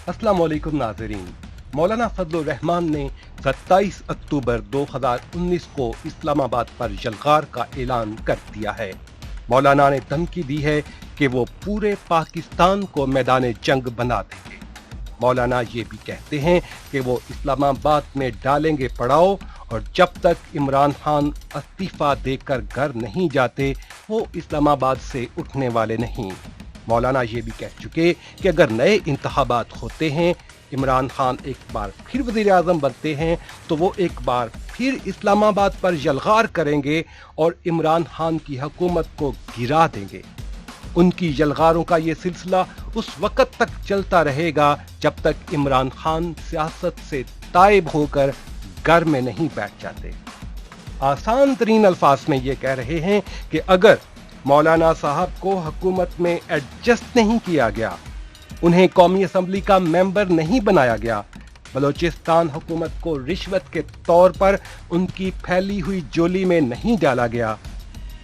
अस्सलाम वालेकुम नाज़रीन। मौलाना फजलुर रहमान ने 27 अक्टूबर 2019 को इस्लामाबाद पर जलगार का ऐलान कर दिया है। मौलाना ने धमकी दी है कि वो पूरे पाकिस्तान को मैदान जंग बना देंगे। मौलाना ये भी कहते हैं कि वो इस्लामाबाद में डालेंगे पड़ाव और जब तक इमरान खान इस्तीफा देकर घर नहीं जाते वो इस्लामाबाद से उठने वाले नहीं। मौलाना ये भी कह चुके कि अगर नए इंतखाबात होते हैं, इमरान खान एक बार फिर वज़ीर आज़म बनते हैं तो वो एक बार फिर इस्लामाबाद पर जलगार करेंगे और इमरान खान की हुकूमत को गिरा देंगे। उनकी जलगारों का ये सिलसिला उस वक़्त तक चलता रहेगा जब तक इमरान खान सियासत से ताइब होकर घर में नहीं बैठ जाते। आसान तरीन अल्फाज में ये कह रहे हैं कि अगर मौलाना साहब को हुकूमत में एडजस्ट नहीं किया गया, उन्हें कौमी असम्बली का मेंबर नहीं बनाया गया, बलोचिस्तान हुकूमत को रिश्वत के तौर पर उनकी फैली हुई जोली में नहीं डाला गया,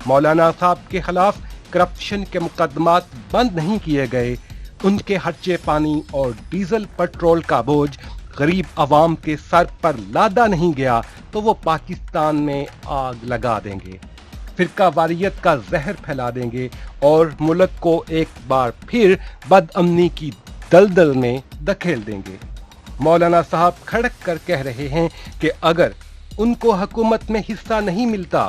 मौलाना साहब के खिलाफ करप्शन के मुकदमात बंद नहीं किए गए, उनके खर्चे पानी और डीजल पेट्रोल का बोझ गरीब अवाम के सर पर लादा नहीं गया, तो वो पाकिस्तान में आग लगा देंगे, फिरका वारियत का जहर फैला देंगे और मुल्क को एक बार फिर बदअमनी की दलदल में धकेल देंगे। मौलाना साहब खड़क कर कह रहे हैं कि अगर उनको हुकूमत में हिस्सा नहीं मिलता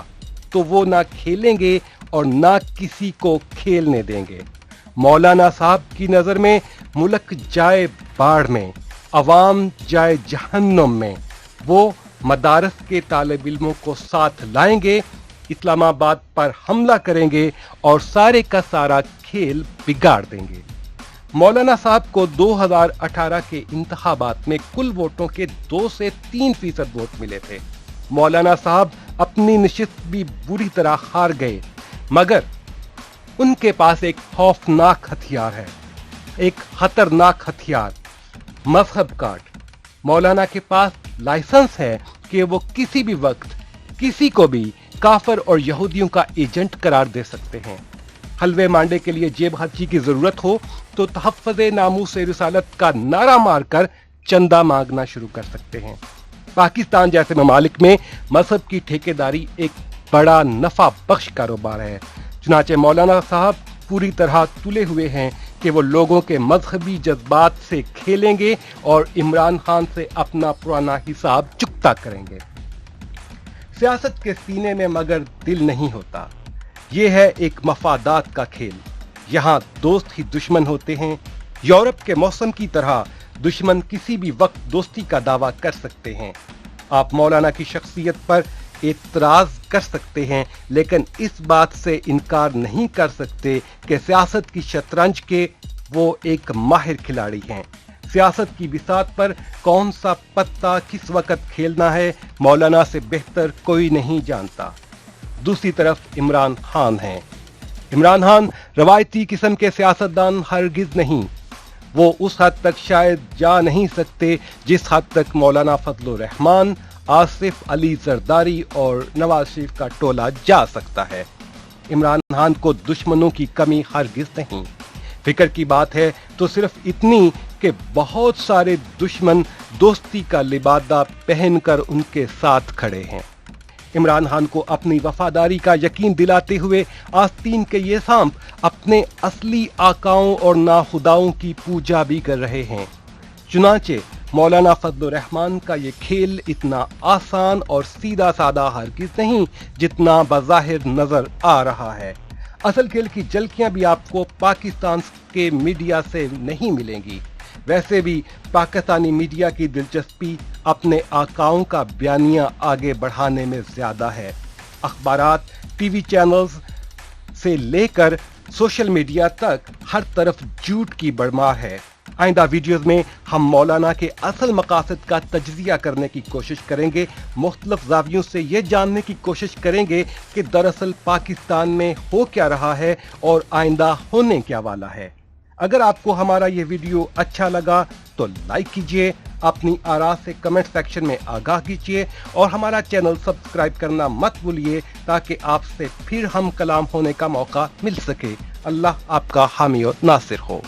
तो वो ना खेलेंगे और ना किसी को खेलने देंगे। मौलाना साहब की नज़र में मुल्क जाए बाढ़ में, अवाम जाए जहन्नुम में। वो मदारस के तालिब इल्मों को साथ लाएंगे, इस्लामाबाद पर हमला करेंगे और सारे का सारा खेल बिगाड़ देंगे। मौलाना साहब को 2018 के इंतखाबात में कुल वोटों के 2 से 3% वोट मिले थे। मौलाना साहब अपनी नशिस्त भी बुरी तरह हार गए, मगर उनके पास एक खौफनाक हथियार है, एक खतरनाक हथियार, मजहब कार्ड। मौलाना के पास लाइसेंस है कि वो किसी भी वक्त किसी को भी काफिर और यहूदियों का एजेंट करार दे सकते हैं। हलवे मांडे के लिए जेब खर्ची की जरूरत हो तो तहफ़्फ़ुज़े नामूस रिसालत का नारा मारकर चंदा मांगना शुरू कर सकते हैं। पाकिस्तान जैसे ममालिक में मजहब की ठेकेदारी एक बड़ा नफा बख्श कारोबार है। चुनाचे मौलाना साहब पूरी तरह तुले हुए हैं कि वो लोगों के मजहबी जज्बात से खेलेंगे और इमरान खान से अपना पुराना हिसाब चुकता करेंगे। सियासत के सीने में मगर दिल नहीं होता, ये है एक मफादात का खेल। यहाँ दोस्त ही दुश्मन होते हैं। यूरोप के मौसम की तरह दुश्मन किसी भी वक्त दोस्ती का दावा कर सकते हैं। आप मौलाना की शख्सियत पर एतराज कर सकते हैं, लेकिन इस बात से इनकार नहीं कर सकते कि सियासत की शतरंज के वो एक माहिर खिलाड़ी हैं। सियासत की बिसात पर कौन सा पत्ता किस वक्त खेलना है मौलाना से बेहतर कोई नहीं जानता। दूसरी तरफ इमरान खान हैं। इमरान खान रवायती किस्म के सियासतदान हरगिज नहीं। वो उस हद तक शायद जा नहीं सकते जिस हद तक मौलाना फजलुर रहमान, आसिफ अली जरदारी और नवाज शरीफ का टोला जा सकता है। इमरान खान को दुश्मनों की कमी हरगिज नहीं। फिक्र की बात है तो सिर्फ इतनी कि बहुत सारे दुश्मन दोस्ती का लिबादा पहनकर उनके साथ खड़े हैं। इमरान खान को अपनी वफादारी का यकीन दिलाते हुए आस्तीन के ये सांप अपने असली आकाओं और नाखुदाओं की पूजा भी कर रहे हैं। चुनाचे मौलाना फजलुर रहमान का ये खेल इतना आसान और सीधा साधा हरगिज नहीं जितना बज़ाहिर नजर आ रहा है। असल खेल की झलकियां भी आपको पाकिस्तान के मीडिया से नहीं मिलेंगी। वैसे भी पाकिस्तानी मीडिया की दिलचस्पी अपने आकाओं का बयानिया आगे बढ़ाने में ज्यादा है। अखबारात, टीवी चैनल्स से लेकर सोशल मीडिया तक हर तरफ झूठ की भरमार है। आइंदा वीडियोस में हम मौलाना के असल मकासद का तज्जिया करने की कोशिश करेंगे। मुख्तलिफ ज़ावियों से ये जानने की कोशिश करेंगे कि दरअसल पाकिस्तान में हो क्या रहा है और आइंदा होने क्या वाला है। अगर आपको हमारा ये वीडियो अच्छा लगा तो लाइक कीजिए, अपनी आरा से कमेंट सेक्शन में आगाह कीजिए और हमारा चैनल सब्सक्राइब करना मत भूलिए ताकि आपसे फिर हम कलाम होने का मौका मिल सके। अल्लाह आपका हामी और नासिर हो।